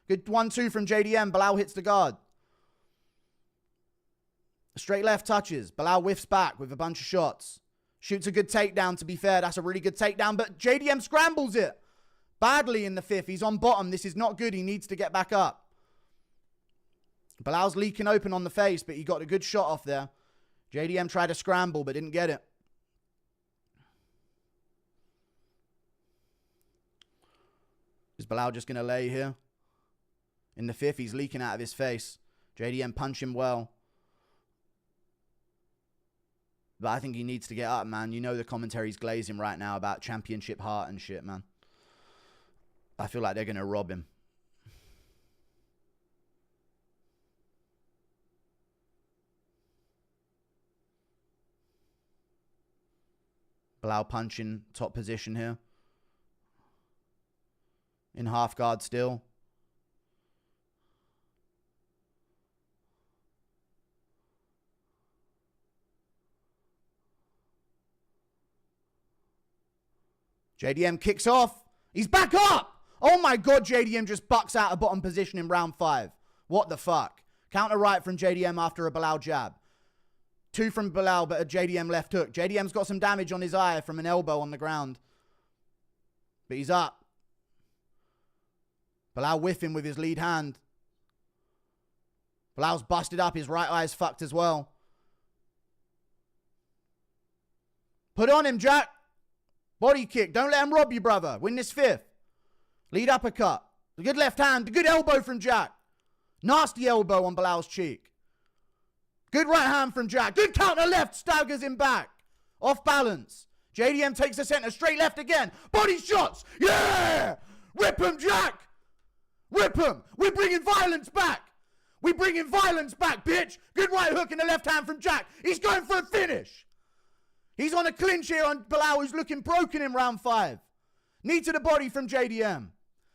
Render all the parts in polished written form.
Good 1-2 from JDM. Belal hits the guard. Straight left touches. Belal whiffs back with a bunch of shots. Shoots a good takedown, to be fair. That's a really good takedown, but JDM scrambles it badly in the 5th. He's on bottom. This is not good. He needs to get back up. Belal's leaking open on the face, but he got a good shot off there. JDM tried to scramble, but didn't get it. Is Belal just going to lay here? In the 5th, he's leaking out of his face. JDM punch him well. But I think he needs to get up, man. You know the commentary's glazing right now about championship heart and shit, man. I feel like they're going to rob him. Belal punching top position here. In half guard still. JDM kicks off. He's back up. Oh my God, JDM just bucks out of bottom position in round 5. What the fuck? Counter right from JDM after a Belal jab. 2 from Belal, but a JDM left hook. JDM's got some damage on his eye from an elbow on the ground. But he's up. Belal whiffing with his lead hand. Belal's busted up. His right eye's fucked as well. Put on him, Jack. Body kick. Don't let him rob you, brother. Win this 5th. Lead uppercut. A good left hand. A good elbow from Jack. Nasty elbow on Belal's cheek. Good right hand from Jack. Good counter left. Staggers him back. Off balance. JDM takes the center. Straight left again. Body shots. Yeah! Rip him, Jack. Rip him. We're bringing violence back. We're bringing violence back, bitch. Good right hook in the left hand from Jack. He's going for a finish. He's on a clinch here on Belal, who's looking broken in round 5. Knee to the body from JDM.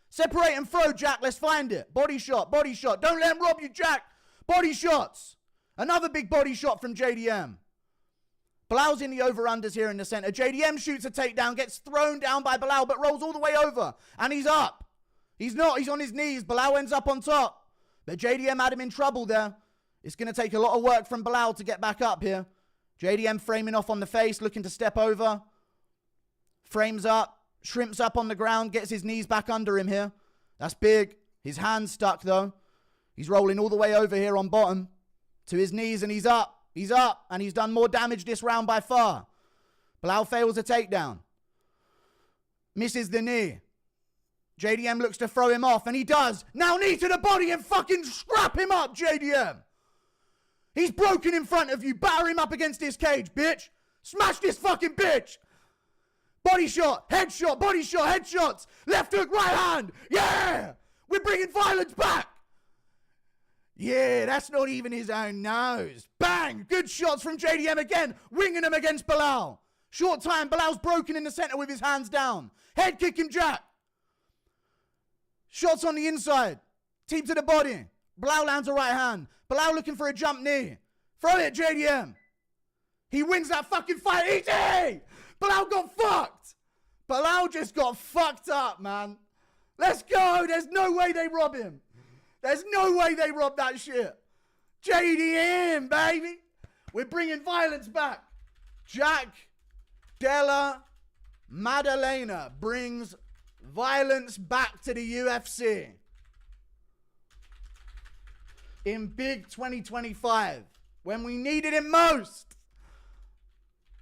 Separate and throw, Jack. Let's find it. Body shot, body shot. Don't let him rob you, Jack. Body shots. Another big body shot from JDM. Belal's in the over-unders here in the center. JDM shoots a takedown, gets thrown down by Belal, but rolls all the way over. And he's up. He's not. He's on his knees. Belal ends up on top. But JDM had him in trouble there. It's going to take a lot of work from Belal to get back up here. JDM framing off on the face, looking to step over. Frames up, shrimps up on the ground, gets his knees back under him here. That's big. His hand's stuck though. He's rolling all the way over here on bottom to his knees and he's up. He's up and he's done more damage this round by far. Belal fails a takedown. Misses the knee. JDM looks to throw him off and he does. Now knee to the body and fucking scrap him up, JDM. He's broken in front of you. Batter him up against this cage, bitch. Smash this fucking bitch. Body shot, headshot, body shot, headshots. Left hook, right hand. Yeah. We're bringing violence back. Yeah, that's not even his own nose. Bang. Good shots from JDM again. Winging him against Belal. Short time. Belal's broken in the center with his hands down. Head kick him, Jack. Shots on the inside. Team to the body. Belal lands a right hand. Belal looking for a jump knee. Throw it, JDM. He wins that fucking fight. Easy! Belal got fucked. Belal just got fucked up, man. Let's go. There's no way they rob him. There's no way they rob that shit. JDM, baby. We're bringing violence back. Jack Della Maddalena brings violence back to the UFC. In big 2025, when we needed him most.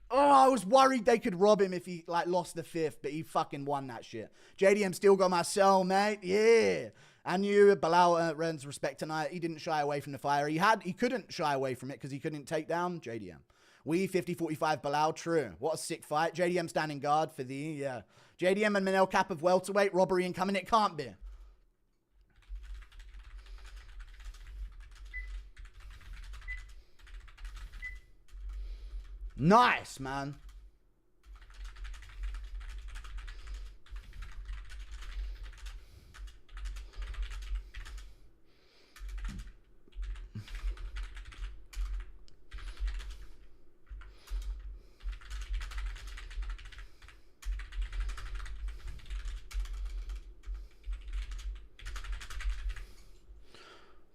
Oh, I was worried they could rob him if he lost the 5th, but he fucking won that shit. JDM still got my soul, mate. Yeah. And you, Belal earns respect tonight. He didn't shy away from the fire. He couldn't shy away from it because he couldn't take down JDM. We 50-45 Belal, true. What a sick fight. JDM standing guard for the, JDM and Manel Cap of welterweight, robbery incoming. It can't be. Nice, man.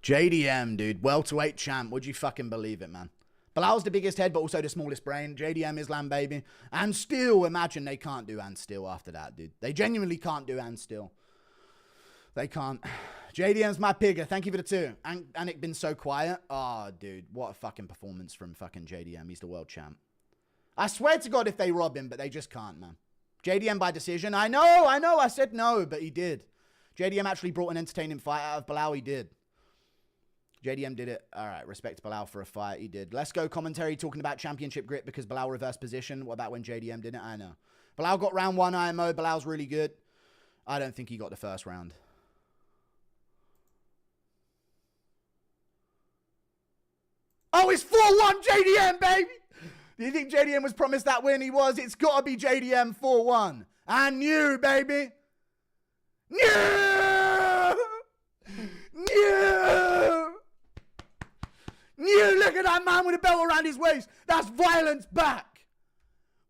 JDM, dude. Welterweight champ. Would you fucking believe it, man? Belal's the biggest head, but also the smallest brain. JDM Islam, baby. And still, imagine they can't do and still after that, dude. They genuinely can't do and still. They can't. JDM's my pigger. Thank you for the 2. And it been so quiet. Oh, dude. What a fucking performance from fucking JDM. He's the world champ. I swear to God if they rob him, but they just can't, man. JDM by decision. I know. I said no, but he did. JDM actually brought an entertaining fight out of Belal. He did. JDM did it. All right, respect Belal for a fight. He did. Let's go commentary talking about championship grip because Belal reversed position. What about when JDM did it? I know. Belal got round 1 IMO. Belal's really good. I don't think he got the first round. Oh, it's 4-1 JDM, baby. Do you think JDM was promised that win? He was. It's got to be JDM 4-1. And you, baby. New! Look at that man with a belt around his waist. That's violence back.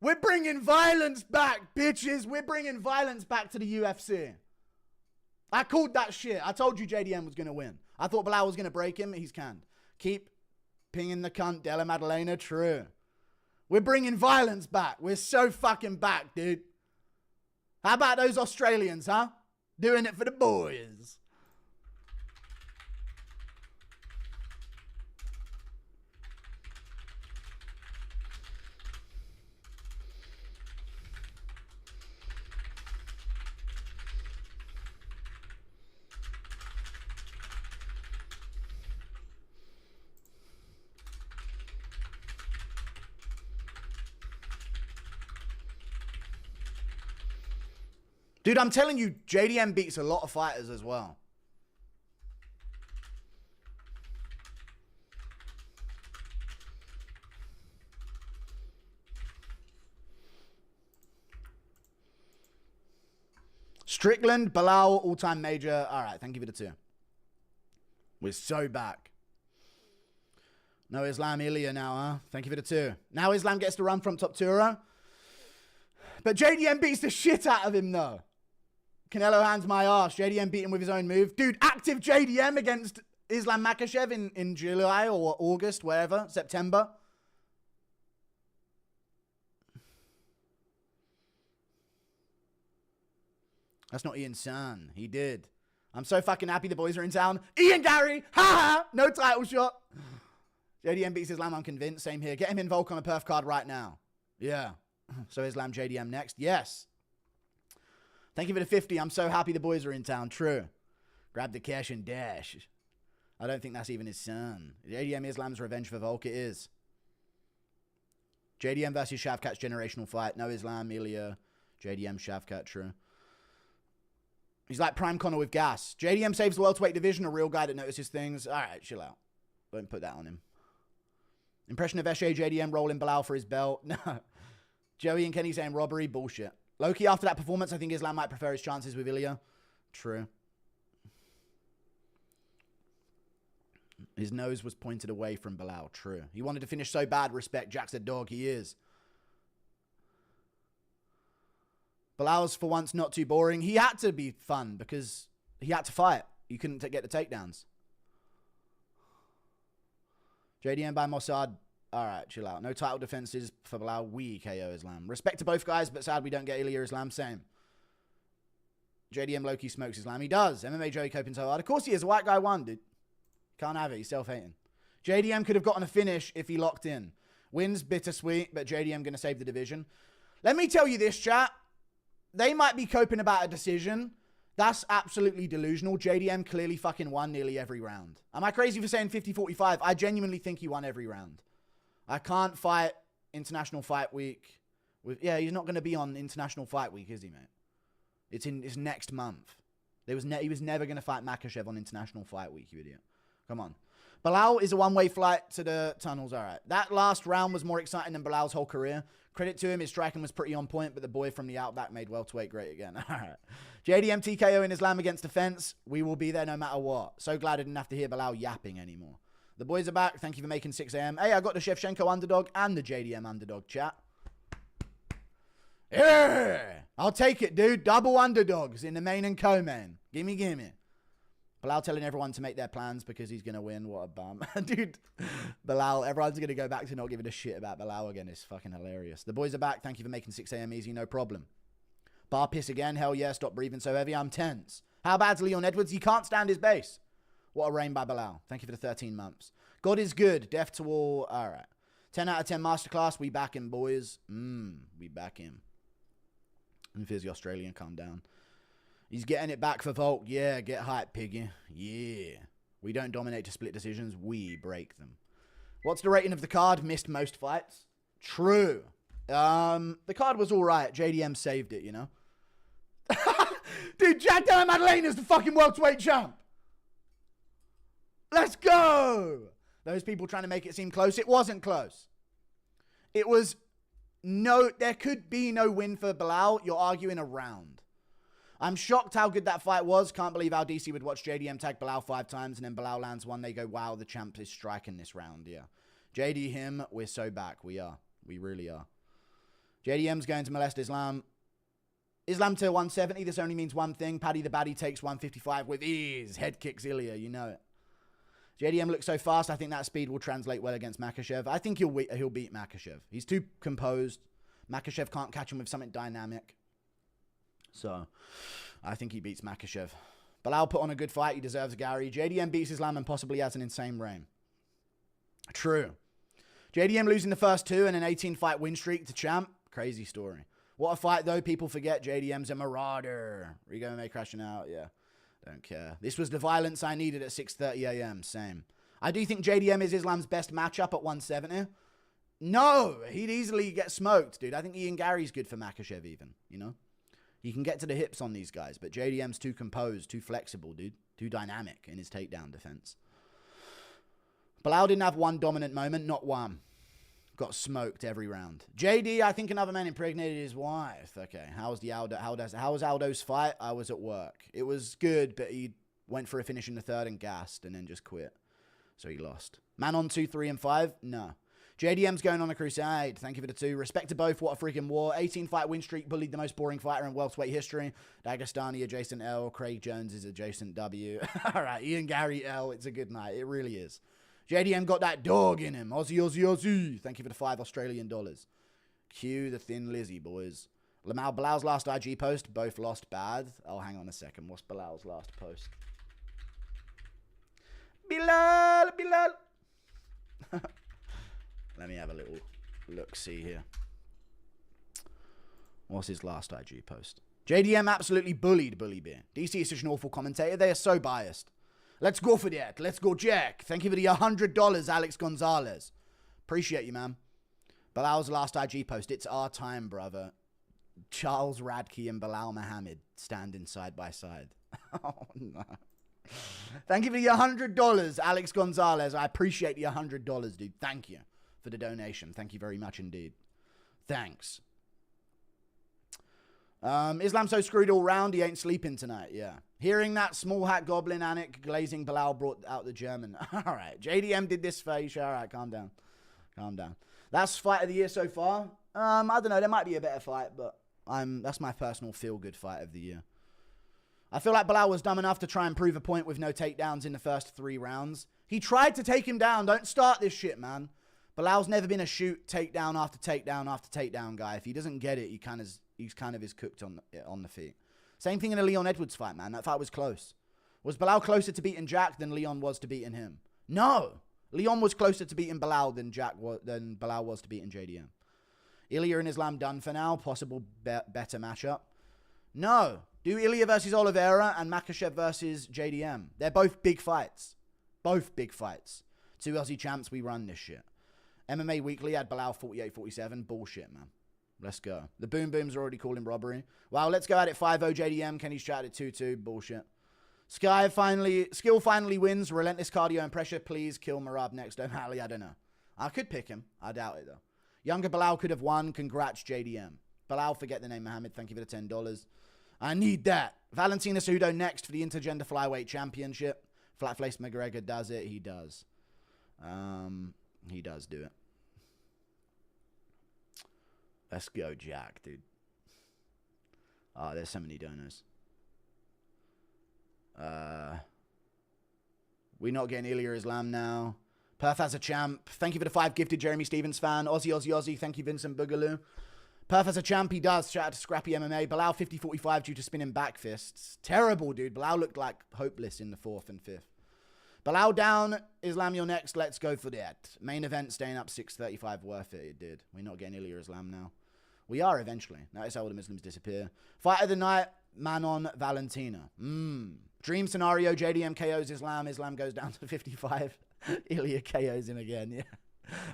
We're bringing violence back, bitches. We're bringing violence back to the UFC. I called that shit. I told you JDM was going to win. I thought Belal was going to break him. He's canned. Keep pinging the cunt, Della Maddalena. True. We're bringing violence back. We're so fucking back, dude. How about those Australians, huh? Doing it for the boys. Dude, I'm telling you, JDM beats a lot of fighters as well. Strickland, Belal, all-time major. All right, thank you for the 2. We're so back. No Islam Ilya now, huh? Thank you for the 2. Now Islam gets to run from top 2. But JDM beats the shit out of him, though. Canelo hands my ass. JDM beat him with his own move. Dude, active JDM against Islam Makhachev in July or August, wherever, September. That's not Ian's son. He did. I'm so fucking happy the boys are in town. Ian Gary, ha ha, no title shot. JDM beats Islam, I'm convinced. Same here. Get him in Volk on a perf card right now. Yeah. So Islam JDM next. Yes. Thank you for the 50. I'm so happy the boys are in town. True. Grab the cash and dash. I don't think that's even his son. JDM Islam's revenge for Volk. It is. JDM versus Shavkat's generational fight. No Islam, Ilya. JDM, Shavkat. True. He's like Prime Connor with gas. JDM saves the welterweight division. A real guy that notices things. All right, chill out. Don't put that on him. Impression of Eshe, JDM rolling Belal for his belt. No. Joey and Kenny saying robbery. Bullshit. Loki, after that performance, I think Islam might prefer his chances with Ilya. True. His nose was pointed away from Belal. True. He wanted to finish so bad. Respect. Jack's a dog. He is. Belal's for once not too boring. He had to be fun because he had to fight. You couldn't get the takedowns. JDM by Mossad. All right, chill out. No title defenses for Belal. We KO Islam. Respect to both guys, but sad we don't get Ilya Islam. Same. JDM Loki smokes Islam. He does. MMA Joey coping so hard. Of course he is. A white guy won, dude. Can't have it. He's self-hating. JDM could have gotten a finish if he locked in. Wins bittersweet, but JDM going to save the division. Let me tell you this, chat. They might be coping about a decision. That's absolutely delusional. JDM clearly fucking won nearly every round. Am I crazy for saying 50-45? I genuinely think he won every round. I can't fight International Fight Week. Yeah, he's not going to be on International Fight Week, is he, mate? It's next month. He was never going to fight Makhachev on International Fight Week, you idiot. Come on. Belal is a one-way flight to the tunnels. All right. That last round was more exciting than Belal's whole career. Credit to him, his striking was pretty on point, but the boy from the Outback made welterweight great again. All right. JDM TKO in Islam against defense. We will be there no matter what. So glad I didn't have to hear Belal yapping anymore. The boys are back. Thank you for making 6 a.m. Hey, I got the Shevchenko underdog and the JDM underdog, chat. Yeah! I'll take it, dude. Double underdogs in the main and co-main. Gimme. Belal telling everyone to make their plans because he's going to win. What a bum. Dude, Belal, everyone's going to go back to not giving a shit about Belal again. It's fucking hilarious. The boys are back. Thank you for making 6 a.m. easy. No problem. Bar piss again. Hell yeah. Stop breathing so heavy. I'm tense. How bad's Leon Edwards? He can't stand his base. What a reign by Belal. Thank you for the 13 months. God is good. Deaf to all. All right. 10 out of 10 masterclass. We back him, boys. We back him. And Fizzy Australian, calm down. He's getting it back for Volk. Yeah, get hype, piggy. Yeah. We don't dominate to split decisions. We break them. What's the rating of the card? Missed most fights. True. The card was all right. JDM saved it, you know. Dude, Jack Della Maddalena's the fucking welterweight champ. Let's go. Those people trying to make it seem close. It wasn't close. It was no, there could be no win for Belal. You're arguing a round. I'm shocked how good that fight was. Can't believe how DC would watch JDM tag Belal 5 times and then Belal lands one. They go, wow, the champ is striking this round. Yeah. JD, him, we're so back. We are. We really are. JDM's going to molest Islam. Islam to 170. This only means one thing. Paddy the Baddie takes 155 with ease. Head kicks Ilya. You know it. JDM looks so fast. I think that speed will translate well against Makhachev. I think he'll beat Makhachev. He's too composed. Makhachev can't catch him with something dynamic. So, I think he beats Makhachev. Belal put on a good fight. He deserves a Gary. JDM beats Islam and possibly has an insane reign. True. JDM losing the first 2 and an 18-fight win streak to champ. Crazy story. What a fight, though. People forget JDM's a marauder. Rigo May crashing out. Yeah. Don't care. This was the violence I needed at 6:30 a.m. Same. I do think JDM is Islam's best matchup at 170. No. He'd easily get smoked, dude. I think Ian Gary's good for Makhachev even, you know? He can get to the hips on these guys, but JDM's too composed, too flexible, dude. Too dynamic in his takedown defense. Belal didn't have one dominant moment, not one. Got smoked every round. JD, I think another man impregnated his wife. Okay, how was Aldo's fight? I was at work. It was good, but he went for a finish in the 3rd and gassed and then just quit. So he lost. Man on 2, 3, and 5? No. JDM's going on a crusade. Thank you for the 2. Respect to both. What a freaking war. 18-fight win streak. Bullied the most boring fighter in welterweight history. Dagestani adjacent L. Craig Jones is adjacent W. All right. Ian Gary L. It's a good night. It really is. JDM got that dog in him. Aussie, Aussie, Aussie. Thank you for the 5 Australian dollars. Cue the Thin Lizzy, boys. Belal's last IG post. Both lost bad. Oh, hang on a second. What's Belal's last post? Belal. Let me have a little look-see here. What's his last IG post? JDM absolutely bullied Bully Beer. DC is such an awful commentator. They are so biased. Let's go for that. Let's go, Jack. Thank you for the $100, Alex Gonzalez. Appreciate you, man. Belal's last IG post. It's our time, brother. Charles Radke and Belal Muhammad standing side by side. Oh, no. Thank you for the $100, Alex Gonzalez. I appreciate the $100, dude. Thank you for the donation. Thank you very much indeed. Thanks. Islam so screwed all round, he ain't sleeping tonight. Yeah. Hearing that small hat goblin Anik glazing Belal brought out the German. All right. JDM did this face. All right. Calm down. Calm down. That's fight of the year so far. I don't know. There might be a better fight, but that's my personal feel-good fight of the year. I feel like Belal was dumb enough to try and prove a point with no takedowns in the first 3 rounds. He tried to take him down. Don't start this shit, man. Belal's never been a shoot takedown after takedown after takedown guy. If he doesn't get it, he's kind of cooked on the feet. Same thing in the Leon Edwards fight, man. That fight was close. Was Belal closer to beating Jack than Leon was to beating him? No. Leon was closer to beating Belal than Belal was to beating JDM. Ilya and Islam done for now. Possible better matchup. No. Do Ilya versus Oliveira and Makhachev versus JDM. They're both big fights. Both big fights. 2 Aussie champs, we run this shit. MMA Weekly had Belal 48-47. Bullshit, man. Let's go. The Boom Boom's already calling robbery. Wow, let's go at it 5-0 JDM. Kenny's chat at 2-2. Bullshit. Skill finally wins. Relentless cardio and pressure. Please kill Marab next. O'Malley, I don't know. I could pick him. I doubt it, though. Younger Belal could have won. Congrats, JDM. Belal, forget the name Mohammed. Thank you for the $10. I need that. Valentina Cejudo next for the Intergender Flyweight Championship. Flat-faced McGregor does it. He does. He does do it. Let's go, Jack, dude. Oh, there's so many donors. We're not getting Ilya Islam now. Perth has a champ. Thank you for the 5 gifted Jeremy Stevens fan. Aussie. Thank you, Vincent Boogaloo. Perth has a champ. He does. Shout out to Scrappy MMA. Belal 50-45 due to spinning back fists. Terrible, dude. Belal looked like hopeless in the 4th and 5th. Belal down. Islam, you're next. Let's go for that. Main event staying up 6:35. Worth it. It did. We're not getting Ilya Islam now. We are eventually. Notice how all the Muslims disappear. Fight of the night. Manon Valentina. Dream scenario. JDM KOs Islam. Islam goes down to 55. Ilya KOs him again. Yeah.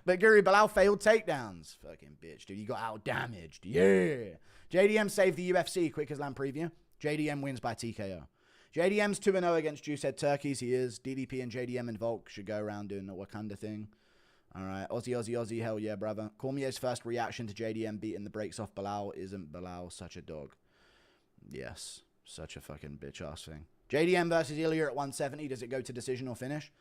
But Guru, Belal failed takedowns. Fucking bitch, dude. You got out damaged. Yeah. JDM saved the UFC. Quick Islam preview. JDM wins by TKO. JDM's 2-0 against Juicehead Turkeys. He is. DDP and JDM and Volk should go around doing the Wakanda thing. All right. Aussie. Hell yeah, brother. Cormier's first reaction to JDM beating the brakes off Belal. Isn't Belal such a dog? Yes. Such a fucking bitch-ass thing. JDM versus Ilya at 170. Does it go to decision or finish?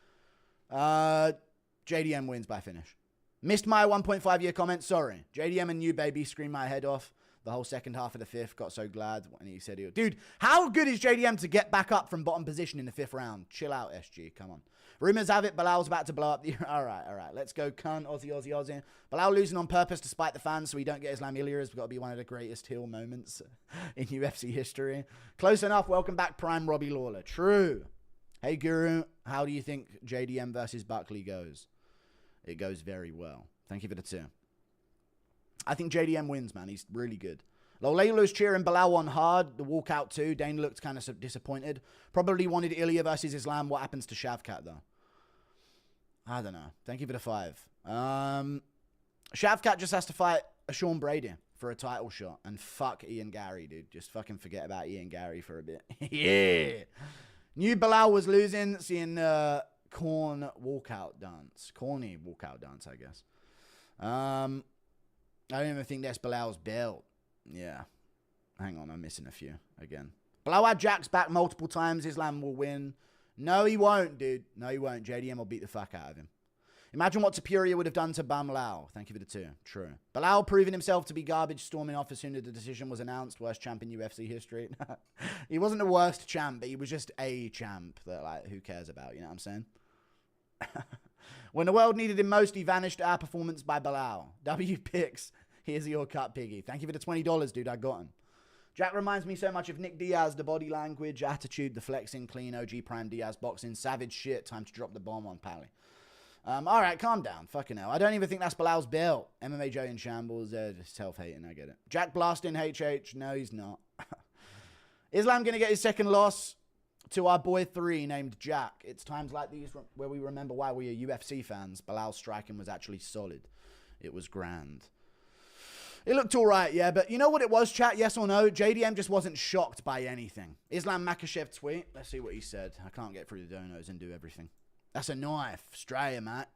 JDM wins by finish. Missed my 1.5-year comment. Sorry. JDM and you, baby, screamed my head off. The whole second half of the 5th. Got so glad when he said he... Dude, how good is JDM to get back up from bottom position in the 5th round? Chill out, SG. Come on. Rumors have it Belal's about to blow up the... All right. Let's go, cunt. Aussie. Belal losing on purpose to spite the fans so we don't get Islam Ilya. It's got to be one of the greatest heel moments in UFC history. Close enough. Welcome back, Prime Robbie Lawler. True. Hey, Guru. How do you think JDM versus Buckley goes? It goes very well. Thank you for the 2. I think JDM wins, man. He's really good. Lolelo's cheering Belal on hard. The walkout too. Dane looked kind of disappointed. Probably wanted Ilya versus Islam. What happens to Shavkat, though? I don't know. Thank you for the 5. Shavkat just has to fight a Sean Brady for a title shot. And fuck Ian Gary, dude. Just fucking forget about Ian Gary for a bit. Yeah. Knew Belal was losing. Seeing corny walkout dance, I guess. I don't even think that's Belal's belt. Yeah. Hang on, I'm missing a few again. Belal had Jack's back multiple times. Islam will win. No, he won't, dude. No, he won't. JDM will beat the fuck out of him. Imagine what Superior would have done to Bam Lao. Thank you for the 2. True. Belal proving himself to be garbage, storming off as soon as the decision was announced. Worst champ in UFC history. He wasn't the worst champ, but he was just a champ that, like, who cares about? You know what I'm saying? When the world needed him most, he vanished. Our performance by Belal. W picks. Here's your cut, piggy. Thank you for the $20, dude. I got him. Jack reminds me so much of Nick Diaz. The body language, attitude, the flexing, clean, OG Prime Diaz boxing. Savage shit. Time to drop the bomb on Pally. All right, calm down. Fucking hell. I don't even think that's Belal's belt. MMA Joe in shambles. Just self-hating. I get it. Jack blasting HH. No, he's not. Islam going to get his second loss to our boy 3 named Jack. It's times like these where we remember why we are UFC fans. Belal's striking was actually solid. It was grand. It looked all right, yeah, but you know what it was, chat? Yes or no? JDM just wasn't shocked by anything. Islam Makhachev tweet. Let's see what he said. I can't get through the donos and do everything. That's a knife. Straya, Matt.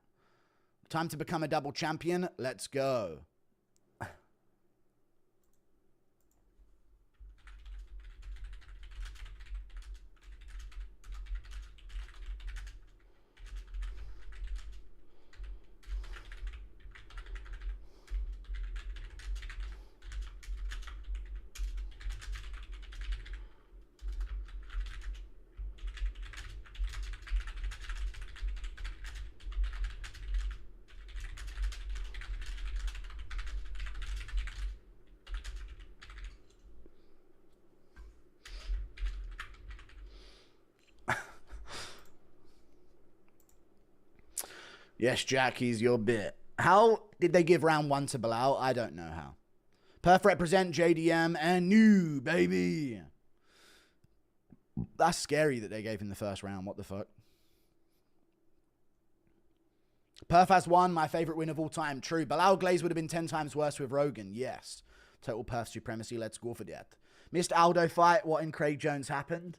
Time to become a double champion. Let's go. Yes, Jack, he's your bit. How did they give round 1 to Belal? I don't know how. Perth represent JDM and new, baby. That's scary that they gave him the first round. What the fuck? Perth has won. My favorite win of all time. True. Belal Glaze would have been 10 times worse with Rogan. Yes. Total Perth supremacy. Let's go for that. Missed Aldo fight. What in Craig Jones happened?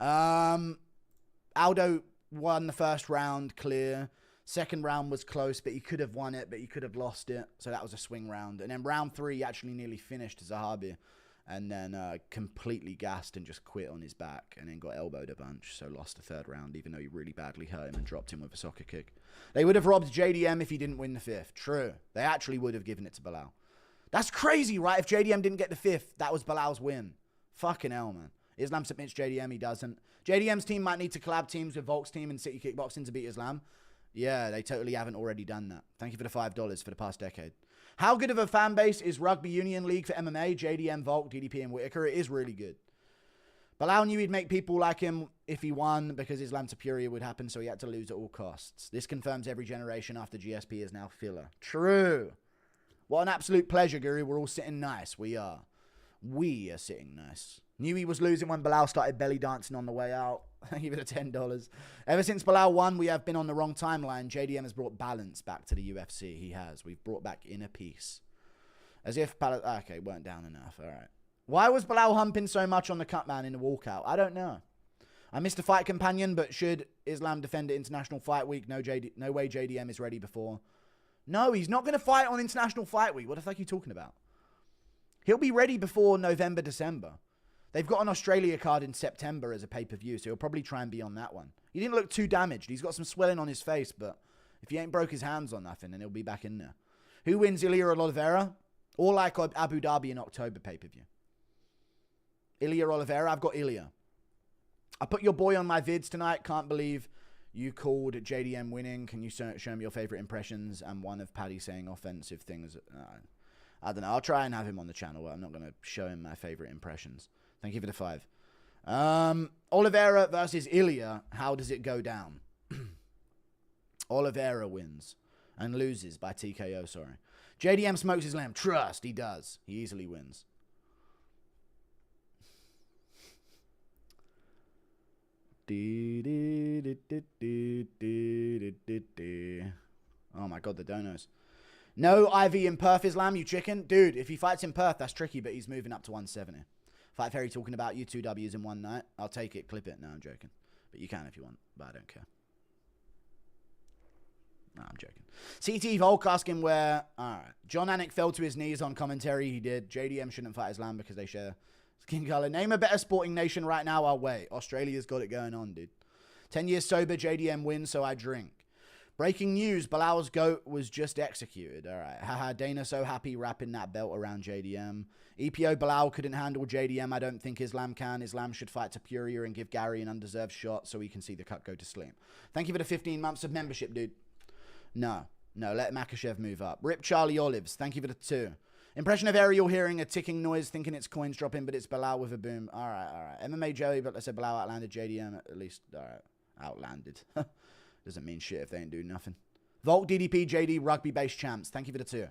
Aldo won the first round clear. Second round was close, but he could have won it, but he could have lost it. So that was a swing round. And then round 3, he actually nearly finished Zahabi. And then completely gassed and just quit on his back. And then got elbowed a bunch. So lost the third round, even though he really badly hurt him and dropped him with a soccer kick. They would have robbed JDM if he didn't win the 5th. True. They actually would have given it to Belal. That's crazy, right? If JDM didn't get the 5th, that was Belal's win. Fucking hell, man. Islam submits JDM. He doesn't. JDM's team might need to collab teams with Volk's team and City Kickboxing to beat Islam. Yeah, they totally haven't already done that. Thank you for the $5 for the past decade. How good of a fan base is Rugby Union League for MMA? JDM, Volk, DDP, and Whitaker. It is really good. Belal knew he'd make people like him if he won because Islam superior would happen, so he had to lose at all costs. This confirms every generation after GSP is now filler. True. What an absolute pleasure, Guru. We're all sitting nice. We are. We are sitting nice. Knew he was losing when Belal started belly dancing on the way out. Thank you for the $10. Ever since Belal won, we have been on the wrong timeline. JDM has brought balance back to the UFC. He has. We've brought back inner peace. As if... Okay, weren't down enough. All right. Why was Belal humping so much on the cut man in the walkout? I don't know. I missed a fight companion, but should Islam defend at International Fight Week? No way JDM is ready before. No, he's not going to fight on International Fight Week. What the fuck are you talking about? He'll be ready before November, December. They've got an Australia card in September as a pay-per-view, so he'll probably try and be on that one. He didn't look too damaged. He's got some swelling on his face, but if he ain't broke his hands on nothing, then he'll be back in there. Who wins, Ilya or Oliveira? Or like Abu Dhabi in October pay-per-view? Ilya Oliveira? I've got Ilya. I put your boy on my vids tonight. Can't believe you called JDM winning. Can you show me your favorite impressions and one of Paddy saying offensive things? I don't know. I'll try and have him on the channel. I'm not going to show him my favorite impressions. Thank you for the 5. Oliveira versus Ilya. How does it go down? Oliveira wins and loses by TKO, sorry. JDM smokes his lamb. Trust, he does. He easily wins. Oh my god, the donos. No IV in Perth, Islam, you chicken. Dude, if he fights in Perth, that's tricky, but he's moving up to 170. Fight Fairy talking about you 2 W's in one night. I'll take it, clip it. No, I'm joking. But you can if you want, but I don't care. No, I'm joking. CT Volk asking where... Alright. John Anik fell to his knees on commentary. He did. JDM shouldn't fight Islam because they share skin color. Name a better sporting nation right now. I'll wait. Australia's got it going on, dude. 10 years sober. JDM wins, so I drink. Breaking news. Belal's GOAT was just executed. Alright. Haha. Dana so happy wrapping that belt around JDM. EPO Belal couldn't handle JDM. I don't think Islam can. Islam should fight Topuria and give Gary an undeserved shot so he can see the cut go to sleep. Thank you for the 15 months of membership, dude. No, let Makachev move up. Rip Charlie Olives, thank you for the 2. Impression of Ariel hearing a ticking noise, thinking it's coins dropping, but it's Belal with a boom. All right. MMA Joey, but I said Belal outlanded JDM at least. All right, outlanded. Doesn't mean shit if they ain't doing nothing. Volk, DDP, JD, rugby-based champs. Thank you for the 2.